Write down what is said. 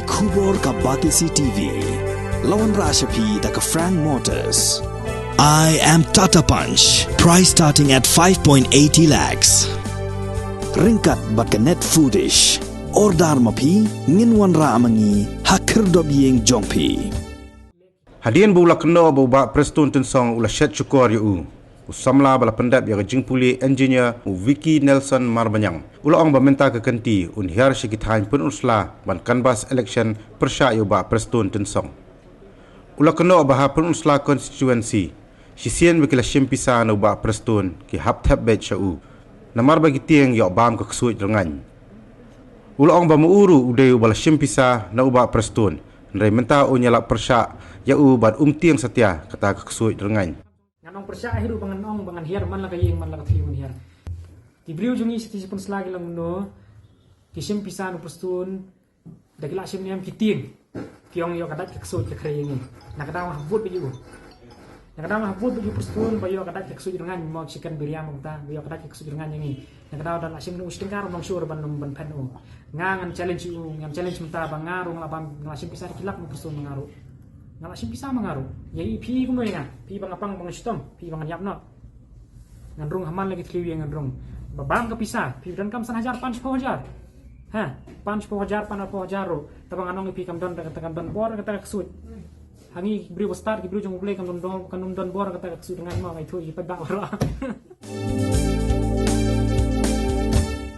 Kubor ka Batisi TV. Lawan Rashapi da ka Frank Motors. I am Tata Punch. Price starting at 5.80 lakhs. Ringkat bat ka net foodish. Ordar mapi nginwan ra amangi hakir dob yeng jongpi. Hadian bula kena bau Preston tensong ula syat syukur yu. Usamla bala pendap ya jingpuli engineer Vicky Nelson Marbanyang. Ula ong meminta ke kenti un hiar syikithain pun usla ban canvas election persya yu Preston tensong. Ula kena baha pun usla constituency. Sisien bekila syempisa no Preston ki hap tap bet syau. Namar bagi tieng ya bam ke kesuit rengan. Ula ong muuru udeu bala syempisa na Preston. Nrai menta unyala persya ya bat tieng setia kata ke kesuit rengan. Nganong persya hiru bangan hiar man la kayeng man la kathiyun hiar. Ti briu jungi siti pun selagi lang no kisim pisan upustun dagila sim niam kiting kiong yo kadat keksut ke kreyeng. Nakadang habut biju. Nakadang habut biju pustun bayo kadat keksut dengan mau chicken biryani mangta bayo kadat keksut dengan yangi. Nakadang dan asim no ustingkar nong sur ban panu. Ngangan challenge yu ngam challenge menta bangarung labam ngasim pisan kilak pustun mengaru. Ngalah simpisa mengaruh. Jadi pi kuno ya, pi bangapang bangastom, pi banganyapno. Ngandrung haman lagi tliwi ngandrung. Babang kepisah, pi dan kam sanajar punch pohajar. Punch pohajar pan pohajar ro. Tabang anong pi kam don kata don bor kata kesut. Hangi beri start ki beri jong play kam don bor kata kesut dengan mau itu ipa ba ora.